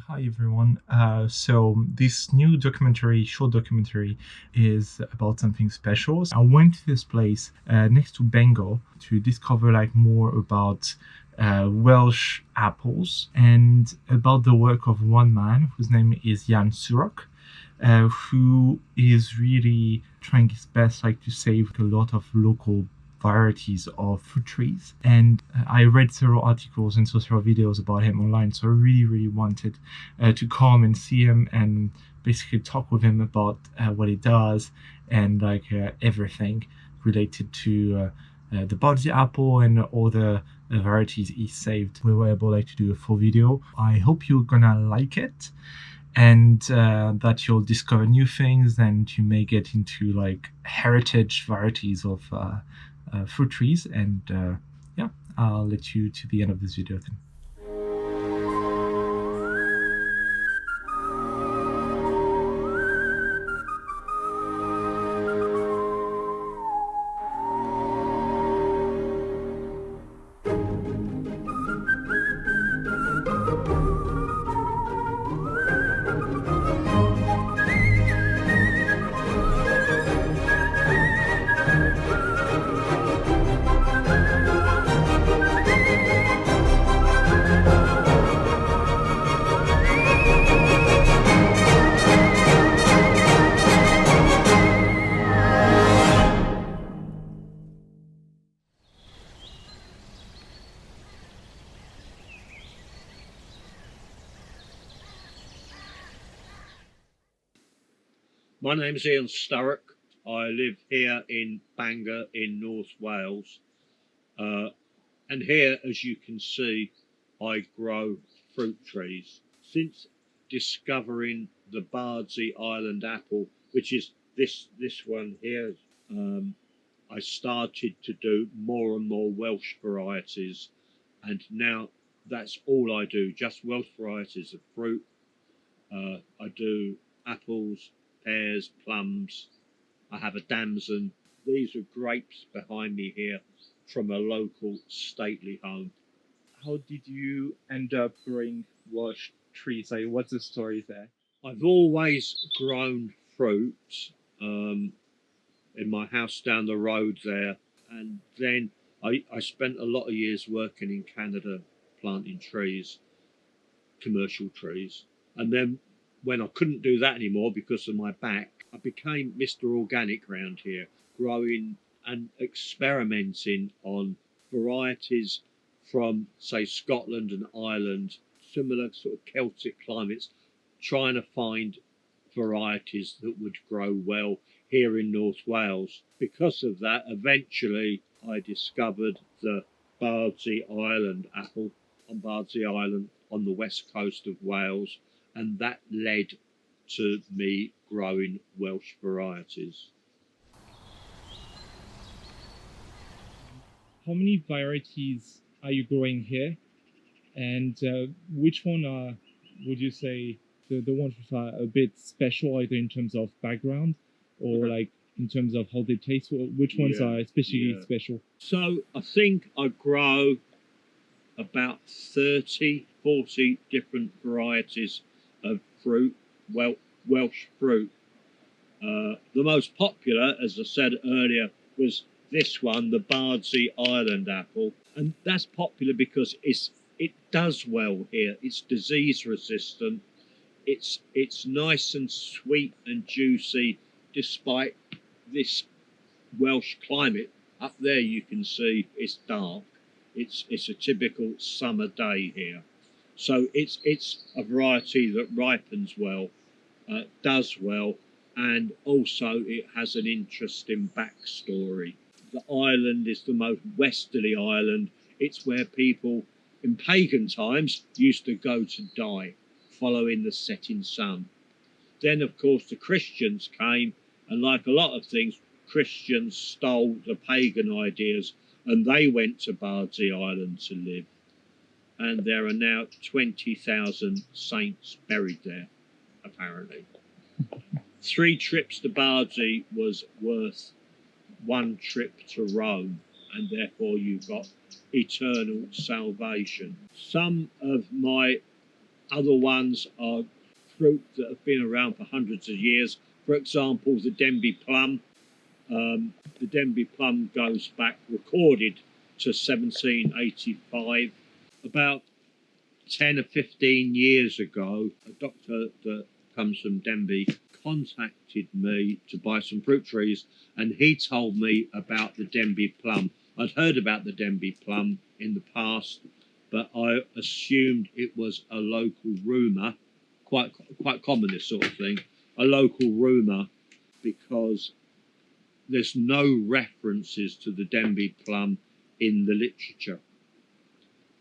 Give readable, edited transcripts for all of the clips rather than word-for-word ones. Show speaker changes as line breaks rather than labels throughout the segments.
Hi everyone. So this new short documentary, is about something special. So I went to this place next to Bengal to discover more about Welsh apples and about the work of one man whose name is Turrick, who is really trying his best to save a lot of local varieties of fruit trees. And I read several articles and saw several videos about him online. So I really wanted to come and see him and basically talk with him about what he does and everything related to the Bardsey apple and all the varieties he saved. We were able to do a full video. I hope you're gonna like it, and that you'll discover new things, and you may get into heritage varieties of fruit trees. And yeah, I'll let you to the end of this video then.
My name's Ian Turrick. I live here in Bangor in North Wales. And here, as you can see, I grow fruit trees. Since discovering the Bardsey Island apple, which is this one here, I started to do more and more Welsh varieties. And now that's all I do, just Welsh varieties of fruit. I do apples, pears, plums. I have a damson. These are grapes behind me here from a local stately home.
How did you end up growing Welsh trees? What's the story there?
I've always grown fruit in my house down the road there, and then I spent a lot of years working in Canada planting trees, commercial trees, and then when I couldn't do that anymore because of my back, I became Mr. Organic round here, growing and experimenting on varieties from, say, Scotland and Ireland, similar sort of Celtic climates, trying to find varieties that would grow well here in North Wales. Because of that, eventually I discovered the Bardsey Island apple on Bardsey Island on the west coast of Wales, and that led to me growing Welsh varieties.
How many varieties are you growing here? And which one would you say, the ones which are a bit special, either in terms of background or in terms of how they taste? Which ones are especially special?
So I think I grow about 30, 40 different varieties of fruit, Welsh fruit. The most popular, as I said earlier, was this one, the Bardsey Island apple. And that's popular because it does well here. It's disease resistant. It's nice and sweet and juicy despite this Welsh climate. Up there you can see it's dark. It's a typical summer day here. So it's a variety that ripens well, does well, and also it has an interesting backstory. The island is the most westerly island. It's where people in pagan times used to go to die, following the setting sun. Then, of course, the Christians came, and like a lot of things, Christians stole the pagan ideas, and they went to Bardsey Island to live. And there are now 20,000 saints buried there, apparently. 3 trips to Bardsey was worth 1 trip to Rome, and therefore you've got eternal salvation. Some of my Other ones are fruit that have been around for hundreds of years. For example, the Denbigh Plum. The Denbigh Plum goes back, recorded, to 1785. About 10 or 15 years ago, a doctor that comes from Denbigh contacted me to buy some fruit trees, and he told me about the Denbigh Plum. I'd heard about the Denbigh Plum in the past, but I assumed it was a local rumour, quite common, this sort of thing, a local rumour, because there's no references to the Denbigh Plum in the literature.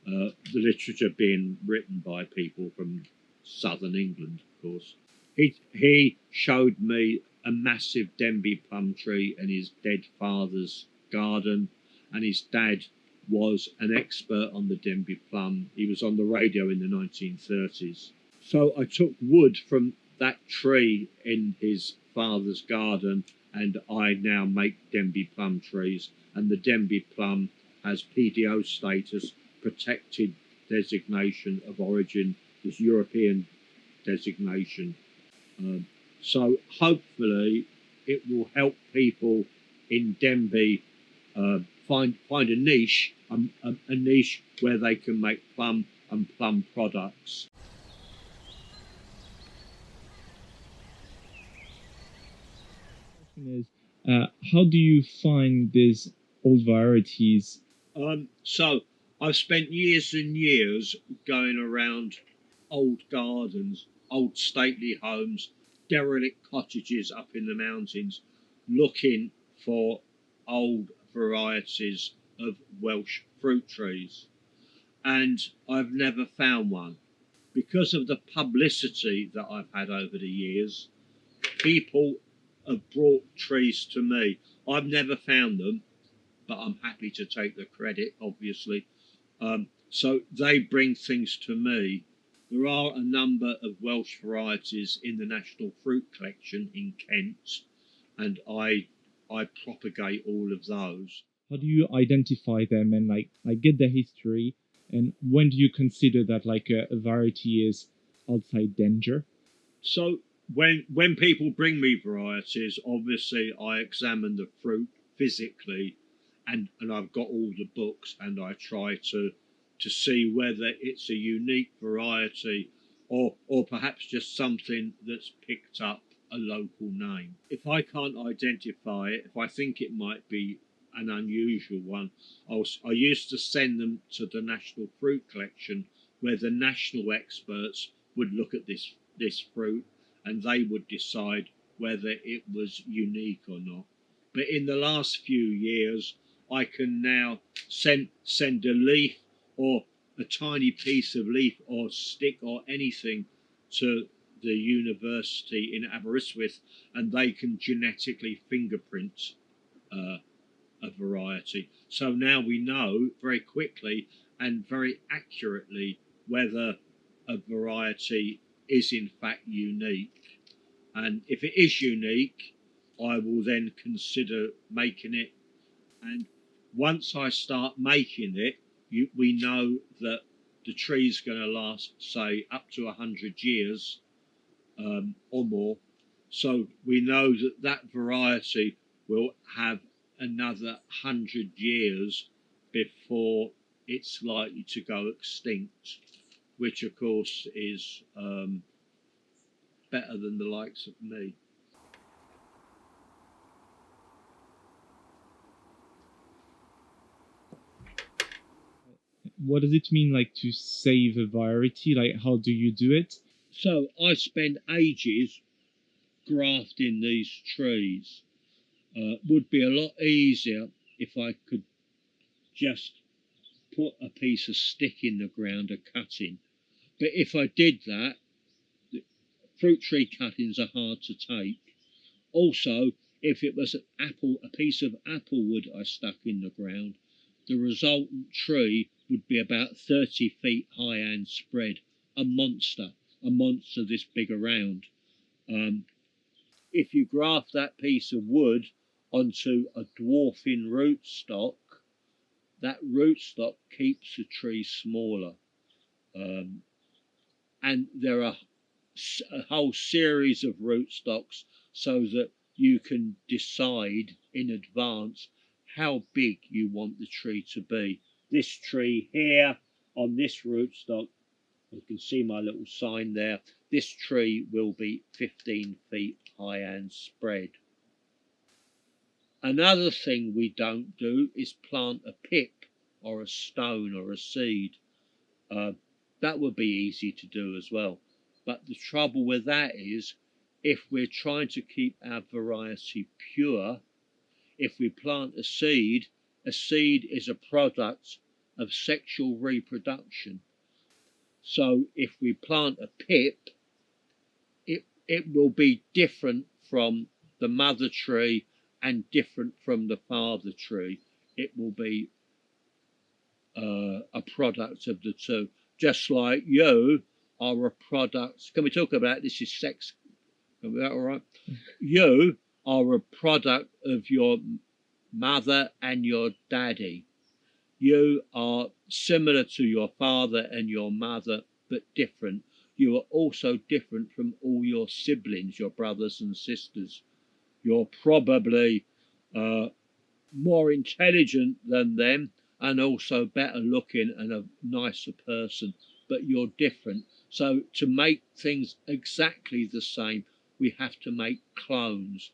The literature being written by people from southern England, of course. He showed me a massive Denbigh plum tree in his dead father's garden, and his dad was an expert on the Denbigh plum. He was on the radio in the 1930s. So I took wood from that tree in his father's garden, and I now make Denbigh plum trees. And the Denbigh plum has PDO status, protected designation of origin, this European designation. So hopefully it will help people in Denbigh find a niche, a niche where they can make plum and plum products.
Is how do you find these old varieties?
So I've spent years and years going around old gardens, old stately homes, derelict cottages up in the mountains, looking for old varieties of Welsh fruit trees. And I've never found one. Because of the publicity that I've had over the years, people have brought trees to me. I've never found them, but I'm happy to take the credit, obviously. So they bring things to me. There are a number of Welsh varieties in the National Fruit Collection in Kent, and I propagate all of those.
How do you identify them and like get the history? And when do you consider that like a variety is outside danger?
So when people bring me varieties, obviously I examine the fruit physically, and I've got all the books, and I try to see whether it's a unique variety or perhaps just something that's picked up a local name. If I can't identify it, if I think it might be an unusual one, I used to send them to the National Fruit Collection, where the national experts would look at this fruit, and they would decide whether it was unique or not. But in the last few years, I can now send a leaf or a tiny piece of leaf or stick or anything to the university in Aberystwyth, and they can genetically fingerprint a variety. So now we know very quickly and very accurately whether a variety is in fact unique. And if it is unique, I will then consider making it. And once I start making it, we know that the tree's going to last, say, up to 100 years or more. So we know that that variety will have another 100 years before it's likely to go extinct, which of course is better than the likes of me.
What does it mean like to save a variety? Like how do you do it?
So I spend ages grafting these trees. Would be a lot easier if I could just put a piece of stick in the ground and cut in. But if I did that, fruit tree cuttings are hard to take. Also, if it was a piece of apple wood I stuck in the ground, the resultant tree would be about 30 feet high and spread, a monster this big around. If you graft that piece of wood onto a dwarfing rootstock, that rootstock keeps the tree smaller. and there are a whole series of rootstocks so that you can decide in advance how big you want the tree to be. This tree here on this rootstock, you can see my little sign there, this tree will be 15 feet high and spread. Another thing we don't do is plant a pip or a stone or a seed. That would be easy to do as well. But the trouble with that is, if we're trying to keep our variety pure, if we plant a seed is a product of sexual reproduction. So if we plant a pip, it will be different from the mother tree and different from the father tree. It will be a product of the two. Just like you are a product. Can we talk about this? Is sex? Is that all right? You are a product of your mother and your daddy. You are similar to your father and your mother, but different. You are also different from all your siblings, your brothers and sisters. You're probably more intelligent than them and also better looking and a nicer person, but you're different. So to make things exactly the same, we have to make clones.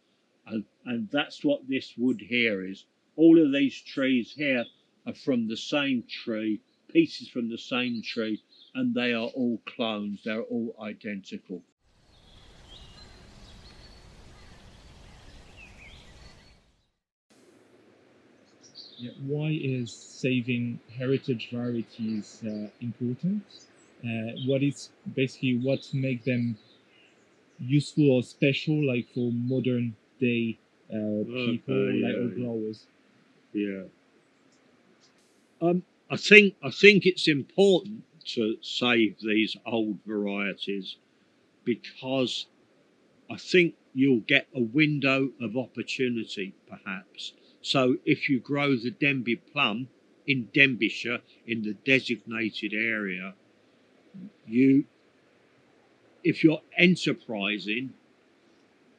And that's what this wood here is. All of these trees here are from the same tree, pieces from the same tree, and they are all clones. They're all identical.
Yeah. Why is saving heritage varieties important? What is basically what make them useful or special, like for modern day people, like or growers?
Yeah. I think it's important to save these old varieties because I think you'll get a window of opportunity, perhaps. So if you grow the Denbigh Plum in Denbighshire, in the designated area, if you're enterprising,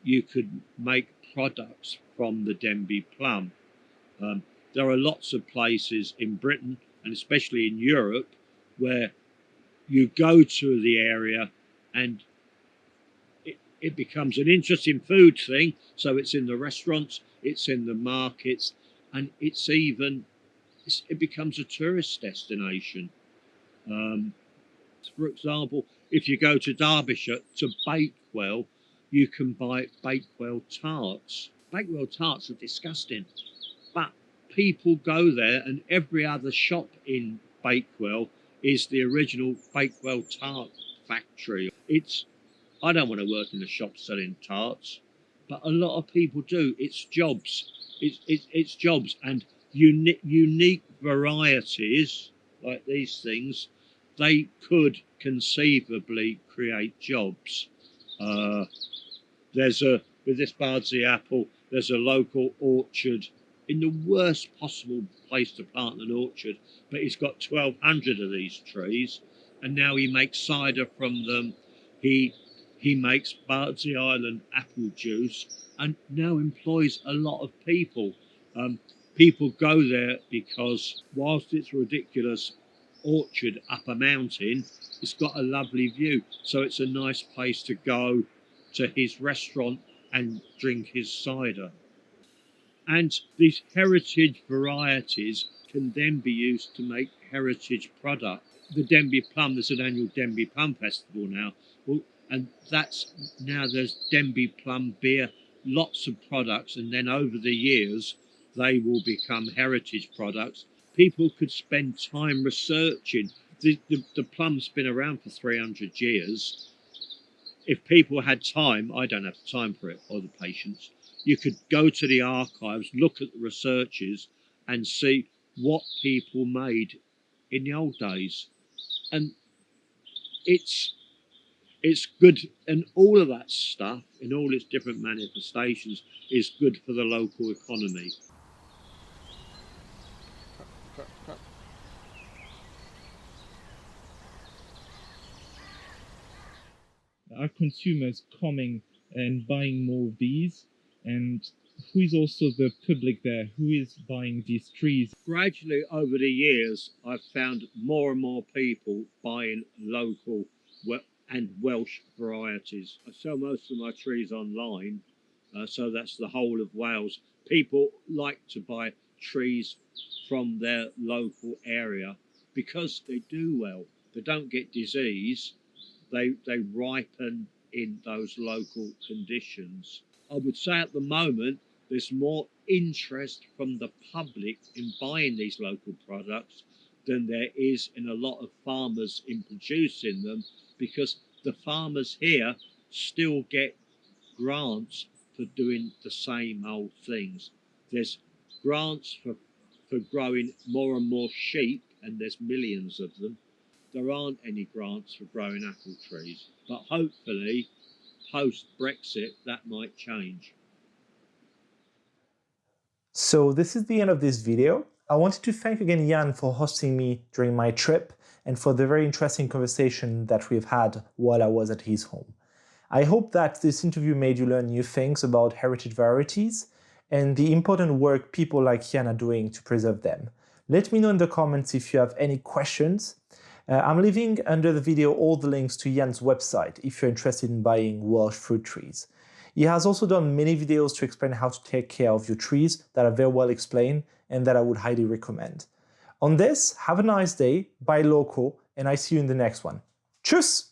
you could make products from the Denbigh Plum. There are lots of places in Britain and especially in Europe where you go to the area and it becomes an interesting food thing. So it's in the restaurants, it's in the markets, and it becomes a tourist destination. For example, if you go to Derbyshire to Bakewell, you can buy Bakewell tarts. Bakewell tarts are disgusting, but people go there, and every other shop in Bakewell is the original Bakewell tart factory. I don't want to work in a shop selling tarts, but a lot of people do. It's jobs. It's jobs, and unique varieties like these things, they could conceivably create jobs. Uh, with this Bardsey apple, there's a local orchard in the worst possible place to plant an orchard, but he's got 1,200 of these trees, and now he makes cider from them. He makes Bardsey Island apple juice, and now employs a lot of people. People go there because whilst it's a ridiculous orchard up a mountain, it's got a lovely view, so it's a nice place to go to his restaurant and drink his cider. And these heritage varieties can then be used to make heritage product. The Denbigh Plum, there's an annual Denbigh Plum Festival now. Well, and there's Denbigh Plum beer, lots of products, and then over the years they will become heritage products. People could spend time researching. The plum's been around for 300 years. If people had time, I don't have the time for it or the patience, you could go to the archives, look at the researches and see what people made in the old days. And it's good, and all of that stuff in all its different manifestations is good for the local economy.
are consumers coming and buying more of these? And who is also the public there? Who is buying these trees?
Gradually over the years, I've found more and more people buying local and Welsh varieties. I sell most of my trees online, so that's the whole of Wales. People like to buy trees from their local area because they do well. They don't get disease. They ripen in those local conditions. I would say at the moment there's more interest from the public in buying these local products than there is in a lot of farmers in producing them, because the farmers here still get grants for doing the same old things. There's grants for growing more and more sheep, and there's millions of them. There aren't any grants for growing apple trees, but hopefully post-Brexit that might change.
So this is the end of this video. I wanted to thank again Jan for hosting me during my trip and for the very interesting conversation that we've had while I was at his home. I hope that this interview made you learn new things about heritage varieties and the important work people like Jan are doing to preserve them. Let me know in the comments if you have any questions. I'm leaving under the video all the links to Jan's website if you're interested in buying Welsh fruit trees. He has also done many videos to explain how to take care of your trees that are very well explained and that I would highly recommend. On this, have a nice day, buy local, and I see you in the next one. Tschüss!